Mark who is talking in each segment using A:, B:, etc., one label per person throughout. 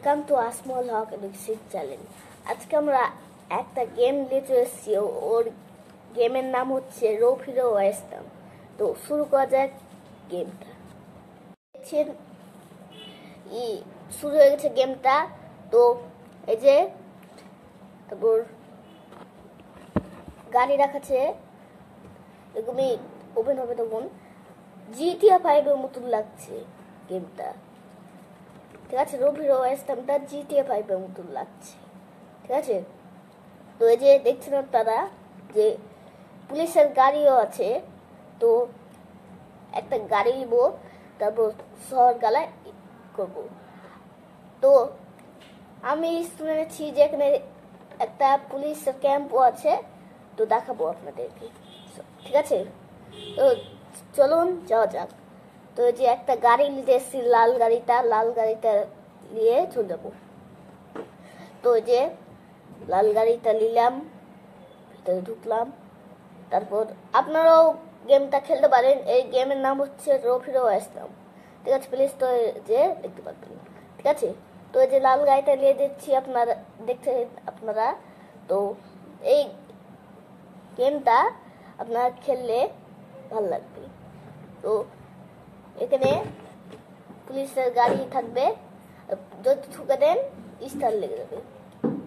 A: Welcome to Asmal Haque education channel. আজকে আমরা একটা গেম নিয়ে চলে এসেছি। ওর গেমের নাম হচ্ছে রোপ হিরো ওয়েস্টার্ন। তো শুরু করা যাক গেমটা। দেখছেন শুরু হয়ে গেছে গেমটা। তো এই যে তারপর গাড়ি রাখাছে, এগুলি ওপেন হবে তখন জিটিএ 5 এর মতন লাগছে গেমটা। ঠিক আছে, রোপ হিরো ওয়েস্টার্নটা জিটিএ 5 এর মতন লাগছে। ঠিক আছে, তো এই যে দেখছেন আপনারা যে পুলিশের গাড়িও আছে। তো একটা গাড়ি নিব, তারপর শহর গালায় করবো। তো আমি শুনেছি যে এখানে একটা পুলিশের ক্যাম্পও আছে, তো দেখাবো আপনাদেরকে। ঠিক আছে, তো চলুন যাওয়া যাক। তো যে একটা গাড়ি নিতে এসেছি, লাল গাড়িটা নিয়ে চলে যাবো। তো যে লাল গাড়িটা নিলাম, ভিতরে ঢুকলাম। তারপর আপনারাও গেমটা খেলতে পারেন। এই গেমের নাম হচ্ছে রোপ হিরো ওয়েস্টার্ন। ঠিক আছে, প্লিজ তো যে দেখতে পারবেন। ঠিক আছে, তো এই যে লাল গাড়িটা নিয়ে দিচ্ছি, আপনারা দেখছেন আপনারা। তো এই গেমটা আপনারা খেললে ভালো লাগবে। তো এখানে পুলিশের গাড়ি থাকবে, যদি ঠুকে দেন স্টার লেগে যাবে।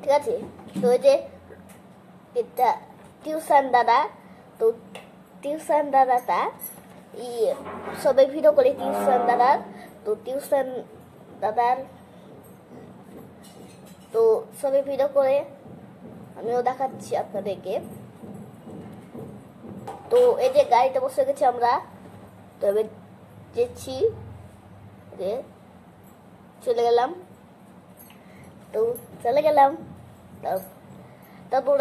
A: ঠিক আছে, তো এই যে এটা টিউশন দাদা। তো টিউশন দাদাটা সবাই ভিডিও করে টিউশন দাদার। তো টিউশন দাদার তো সবাই ভিডিও করে, আমিও দেখাচ্ছি আপনাদেরকে। তো এই যে গাড়িতে বসে গেছি আমরা। তো এবার যেছি, চলে গেলাম। তো চলে গেলাম, তারপর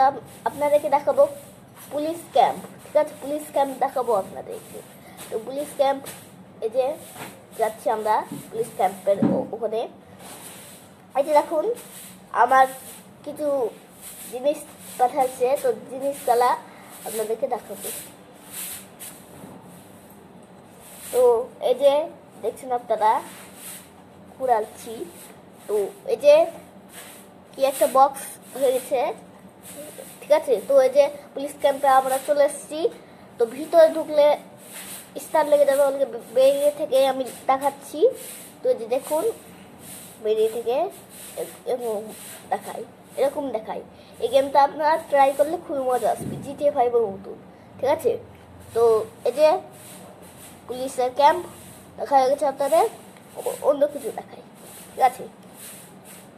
A: আপনাদেরকে দেখাবো পুলিশ ক্যাম্প। ঠিক আছে, পুলিশ ক্যাম্প দেখাবো আপনাদেরকে। তো পুলিশ ক্যাম্প এই যে যাচ্ছি আমরা পুলিশ ক্যাম্পের ওখানে। এই যে দেখুন আমার কিছু জিনিস পাঠাচ্ছে, তো জিনিসগুলা আপনাদেরকে দেখাবো। তো এই যে দেখছেন আপনারা ঘুরাচ্ছি। তো এই যে কি একটা বক্স হয়ে গেছে। ঠিক আছে, তো এই যে পুলিশ ক্যাম্পে আমরা চলে এসেছি। তো ভিতরে ঢুকলে স্টার লেগে যাবে, বেরিয়ে থেকে আমি দেখাচ্ছি। তো এই যে দেখুন বেরিয়ে থেকে এরকম দেখাই। এই গেমটা আপনারা ট্রাই করলে খুবই মজা আসবে, জিটিএ 5 এর মতন। ঠিক আছে, তো এই যে পুলিশের ক্যাম্প দেখা হয়ে গেছে আপনাদের, অন্য কিছু দেখাই। ঠিক আছে,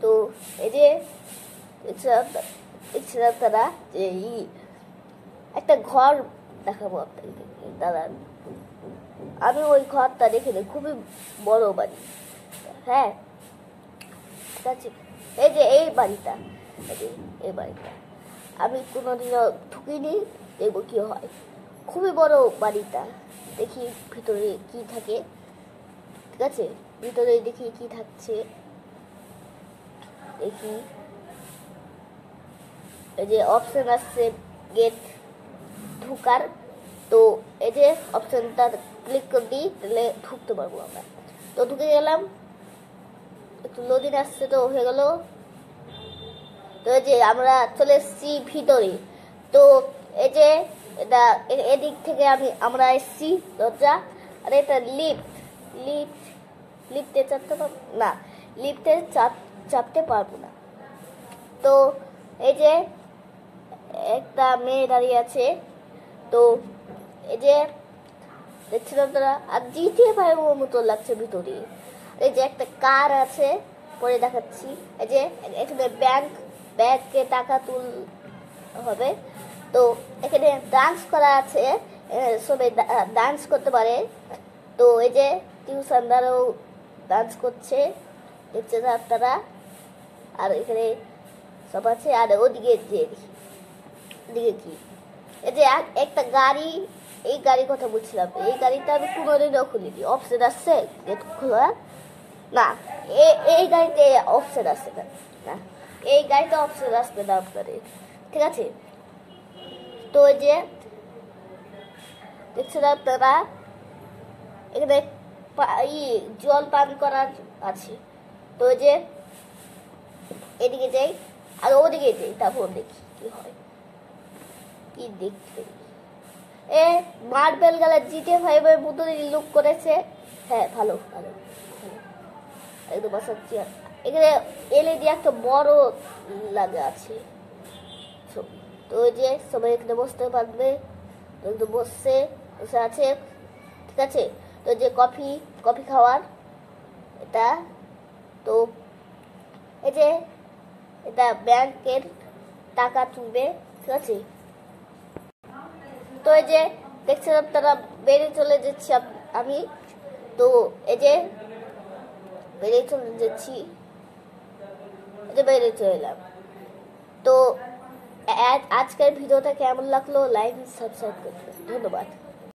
A: তো এই যে দেখছেন আপনারা যে একটা ঘর দেখাবো আপনাদেরকে। দাদা আমি ওই ঘরটা দেখে নিই, খুবই বড় বাড়ি। হ্যাঁ, ঠিক আছে, এই যে এই বাড়িটা আমি কোনোদিনও ঢুকিনি, দেখবো কি হয়। খুবই বড় বাড়িটা, দেখি ভিতরে কি থাকে। ঠিক আছে, ভিতরে দেখি কি থাকছে, দেখি। এই যে অপশন আসছে গেট ঢুকার। তো এই যে অপশনটা ক্লিক করে দিই, তাহলে ঢুকতে পারবো আমরা। তো ঢুকে গেলাম, একটু লোডিং আসছে, তো হয়ে গেল। তো এই যে আমরা চলে এসেছি ভিতরে। তো এই যে এটা এদিক থেকে আমরা এসেছি দরজা। আর এটা লিফটে চাপতে পারবো না, লিফটে চাপতে পারবো না। তো এই যে একটা মেয়ে দাঁড়িয়ে আছে। তো এই যে দেখছেন আপনারা, আর জিটিএ 5 এর মতো লাগছে ভিতরে। এই যে একটা কার আছে, পরে দেখাচ্ছি। এই যে এখানে ব্যাংকে টাকা তুল হবে। তো এখানে ডান্স করা আছে, সবাই ডান্স করতে পারে। তো এই যে টিউশনদারও ডান্স করছে, দেখছেন আপনারা। আর এখানে সব আছে। আর ওদিকে দিকে কি এই যে একটা গাড়ি, এই গাড়ির কথা বলছিলাম। এই গাড়িটা আমি কোনোদিনও খুলিনি। অপশন আসছে গেট খোলা না, এই গাড়িতে অপশন আসছে না, এই গাড়িতে অপশন আসবে না আপনাদের। ঠিক আছে, তো এই যে দেখছেন আপনারা এখানে জল পান করার আছে। তো এই যে এদিকে যাই আর ওদিকে যাই, তারপর দেখি কি হয়, কি দেখতে। এ মার্বেল গালার জিটিএ 5 এর মতো লুক করেছে। হ্যাঁ ভালো ভালো ভালো, একদম আসাচ্ছি। এখানে এলইডি একটা বড় লাগা আছে ছবি। তো ওই যে সবাই এখানে বসতে পারবে, একদম বসে আছে, ঠিক আছে। তো যে কফি খাওয়ার এটা, তো এই যে এটা ব্যাংকের টাকা তুলবে, ঠিক আছে। তো এই যে দেখছেন আপনারা, বেরিয়ে চলে যাচ্ছি আমি। তো এই যে বেরিয়ে চলে যাচ্ছি, এই যে বেরিয়ে চলে এলাম। তো আজকের ভিডিওটা কেমন লাগলো, লাইক সাবস্ক্রাইব করবেন, ধন্যবাদ।